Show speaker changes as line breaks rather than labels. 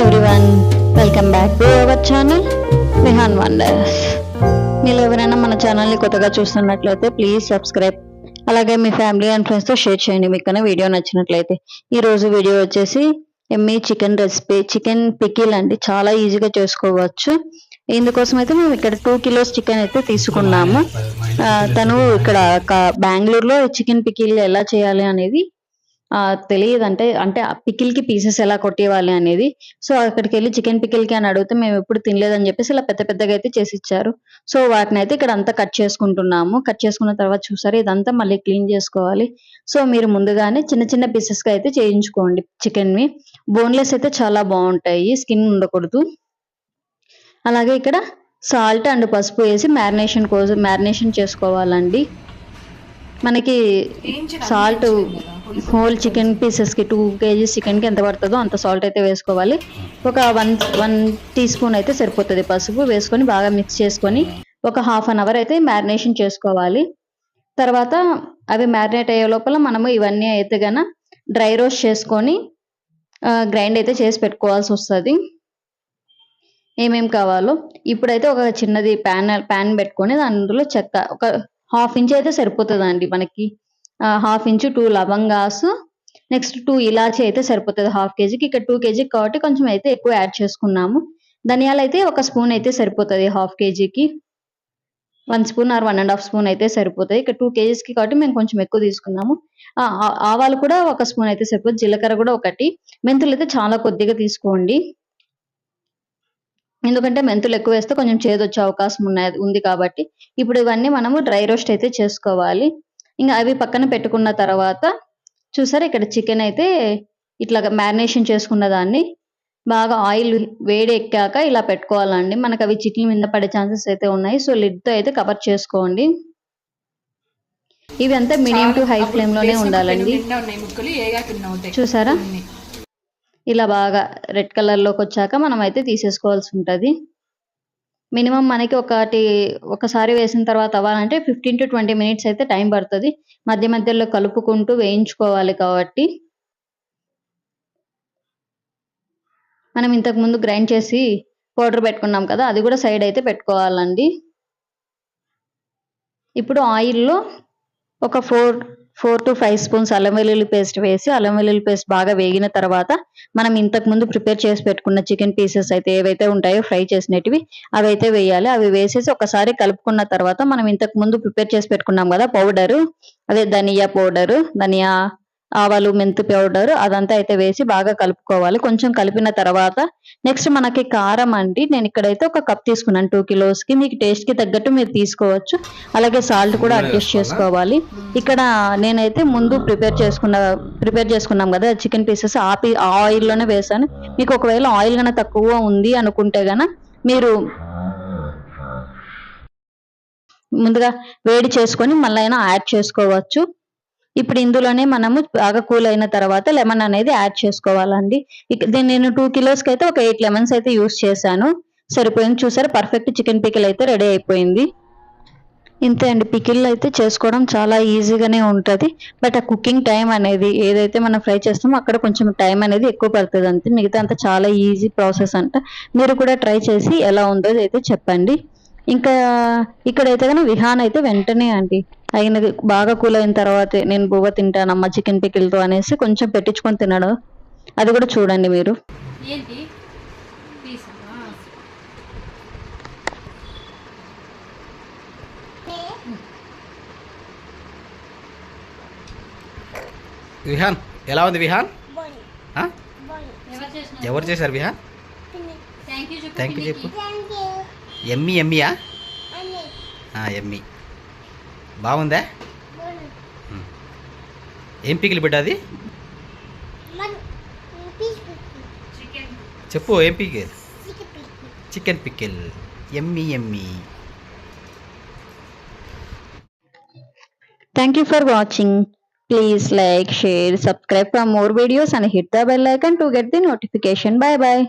Everyone, welcome back to our channel Vihaan wonders. మీరు ఎవరైనా మన ఛానల్ని కొత్తగా చూస్తున్నట్లయితే ప్లీజ్ సబ్స్క్రైబ్, అలాగే మీ ఫ్యామిలీ అండ్ ఫ్రెండ్స్తో షేర్ చేయండి మీకు వీడియో నచ్చినట్లయితే. ఈరోజు వీడియో వచ్చేసి ఎమ్మీ చికెన్ రెసిపీ, చికెన్ పికిల్ అండి. చాలా ఈజీగా చేసుకోవచ్చు. ఇందుకోసం అయితే మేము ఇక్కడ 2 kilos చికెన్ అయితే తీసుకున్నాము. తను ఇక్కడ బెంగళూరులో చికెన్ పికిల్ ఎలా చేయాలి అనేది తెలియదు, అంటే ఆ పికిల్కి పీసెస్ ఎలా కొట్టేవాలి అనేది. సో అక్కడికి వెళ్ళి చికెన్ పికిల్కి అని అడిగితే మేము ఎప్పుడు తినలేదని చెప్పేసి ఇలా పెద్ద పెద్దగా అయితే చేసి ఇచ్చారు. సో వాటిని అయితే ఇక్కడ అంతా కట్ చేసుకుంటున్నాము. కట్ చేసుకున్న తర్వాత చూసారు, ఇదంతా మళ్ళీ క్లీన్ చేసుకోవాలి. సో మీరు ముందుగానే చిన్న చిన్న పీసెస్గా అయితే చేయించుకోండి చికెన్ని. బోన్లెస్ అయితే చాలా బాగుంటాయి, స్కిన్ ఉండకూడదు. అలాగే ఇక్కడ సాల్ట్ అండ్ పసుపు వేసి మ్యారినేషన్ చేసుకోవాలండి. మనకి సాల్ట్ హోల్ చికెన్ పీసెస్కి 2 kgs చికెన్కి ఎంత పడుతుందో అంత సాల్ట్ అయితే వేసుకోవాలి. ఒక 1 teaspoon అయితే సరిపోతుంది పసుపు వేసుకొని బాగా మిక్స్ చేసుకొని ఒక 1/2 hour అయితే మ్యారినేషన్ చేసుకోవాలి. తర్వాత అవి మ్యారినేట్ అయ్యే లోపల మనము ఇవన్నీ అయితే గన డ్రై రోస్ట్ చేసుకొని గ్రైండ్ అయితే చేసి పెట్టుకోవాల్సి వస్తుంది. ఏమేమి కావాలో ఇప్పుడైతే ఒక చిన్నది ప్యాన్ పెట్టుకొని అందులో చెక్క ఒక 1/2 inch అయితే సరిపోతుందండి మనకి. 1/2 inch 2 లవంగాస్, నెక్స్ట్ 2 ఇలాచి అయితే సరిపోతుంది 1/2 kgకి. ఇక్కడ 2 kg కాబట్టి కొంచెం అయితే ఎక్కువ యాడ్ చేసుకున్నాము. ధనియాలు అయితే 1 స్పూన్ అయితే సరిపోతుంది 1/2 kgకి. 1 స్పూన్ ఆర్ 1.5 స్పూన్ అయితే సరిపోతాయి. ఇక్కడ 2 kgsకి కాబట్టి మేము కొంచెం ఎక్కువ తీసుకున్నాము. ఆవాలు కూడా 1 స్పూన్ అయితే సరిపోతుంది. జీలకర్ర కూడా 1. మెంతులు అయితే చాలా కొద్దిగా తీసుకోండి, ఎందుకంటే మెంతులు ఎక్కువ వేస్తే కొంచెం చేదు వచ్చే అవకాశం ఉంది కాబట్టి. ఇప్పుడు ఇవన్నీ మనము డ్రై రోస్ట్ అయితే చేసుకోవాలి. ఇంకా అవి పక్కన పెట్టుకున్న తర్వాత చూసారా, ఇక్కడ చికెన్ అయితే ఇట్లా మ్యారినేషన్ చేసుకున్న దాన్ని బాగా ఆయిల్ వేడి ఎక్కాక ఇలా పెట్టుకోవాలండి. మనకు అవి చికెన్ మీద పడే ఛాన్సెస్ అయితే ఉన్నాయి. సో లిడ్తో అయితే కవర్ చేసుకోండి. ఇవి అంతా మీడియం టు హై ఫ్లేమ్ లోనే ఉండాలండి. చూసారా, ఇలా బాగా రెడ్ కలర్లోకి వచ్చాక మనం అయితే తీసేసుకోవాల్సి ఉంటుంది. మినిమం మనకి ఒకసారి వేసిన తర్వాత అవ్వాలంటే 15 to 20 minutes అయితే టైం పడుతుంది. మధ్య మధ్యలో కలుపుకుంటూ వేయించుకోవాలి. కాబట్టి మనం ఇంతకు ముందు గ్రైండ్ చేసి పౌడర్ పెట్టుకున్నాం కదా, అది కూడా సైడ్ అయితే పెట్టుకోవాలండి. ఇప్పుడు ఆయిల్లో ఒక 4 to 5 స్పూన్స్ అల్లం వెల్లుల్లి పేస్ట్ వేసి, అల్లం వెల్లుల్లి పేస్ట్ బాగా వేగిన తర్వాత మనం ఇంతకు ముందు ప్రిపేర్ చేసి పెట్టుకున్న చికెన్ పీసెస్ అయితే ఏవైతే ఉంటాయో ఫ్రై చేసినవి అవి అయితే వేయాలి. అవి వేసేసి ఒకసారి కలుపుకున్న తర్వాత మనం ఇంతకు ముందు ప్రిపేర్ చేసి పెట్టుకున్నాం కదా పౌడరు, అదే ధనియా పౌడరు, ధనియా ఆవాలు మెంతు పౌడర్, అదంతా అయితే వేసి బాగా కలుపుకోవాలి. కొంచెం కలిపిన తర్వాత నెక్స్ట్ మనకి కారం అండి. నేను ఇక్కడైతే 1 cup తీసుకున్నాను 2 kilosకి. మీకు టేస్ట్కి తగ్గట్టు మీరు తీసుకోవచ్చు. అలాగే సాల్ట్ కూడా అడ్జస్ట్ చేసుకోవాలి. ఇక్కడ నేనైతే ముందు ప్రిపేర్ చేసుకున్నాం కదా చికెన్ పీసెస్, ఆ ఆయిల్లోనే వేసాను. మీకు ఒకవేళ ఆయిల్ కన్నా తక్కువ ఉంది అనుకుంటే గన మీరు ముందుగా వేడి చేసుకొని మళ్ళీ అయినా యాడ్ చేసుకోవచ్చు. ఇప్పుడు ఇందులోనే మనము బాగా కూల్ అయిన తర్వాత లెమన్ అనేది యాడ్ చేసుకోవాలండి. నేను 2 kilosకి అయితే ఒక 8 lemons అయితే యూస్ చేశాను, సరిపోయింది. చూసారా, పర్ఫెక్ట్ చికెన్ పికిల్ అయితే రెడీ అయిపోయింది. ఇంతే అండి, పికిల్ అయితే చేసుకోవడం చాలా ఈజీగానే ఉంటుంది. బట్ ఆ కుకింగ్ టైం అనేది ఏదైతే మనం ఫ్రై చేస్తామో అక్కడ కొంచెం టైం అనేది ఎక్కువ పడుతుంది అంతే. మిగతా అంతా చాలా ఈజీ ప్రాసెస్ అంట. మీరు కూడా ట్రై చేసి ఎలా ఉందో అయితే చెప్పండి. ఇంకా ఇక్కడైతే కానీ విహాన్ అయితే వెంటనే అండి అయినది బాగా కూల్ అయిన తర్వాతే నేను బువ్వ తింటానమ్మా చికెన్ పికిల్తో అనేసి కొంచెం పెట్టించుకొని తినడం, అది కూడా చూడండి మీరు.
విహాన్ ఎలా ఉంది? విహాన్ ఎవరు చేశారు? విహాన్ థ్యాంక్ యూ చెప్పు. ఎమ్మీయా? ఎమ్మీ బాగుందా? ఏం పికిల్ బిడ్డ అది? చెప్పు, ఏం pickle? Chicken pickle. Emmy.
Thank you for watching. Please like, share, subscribe for more videos and hit the bell icon to get the notification. Bye bye.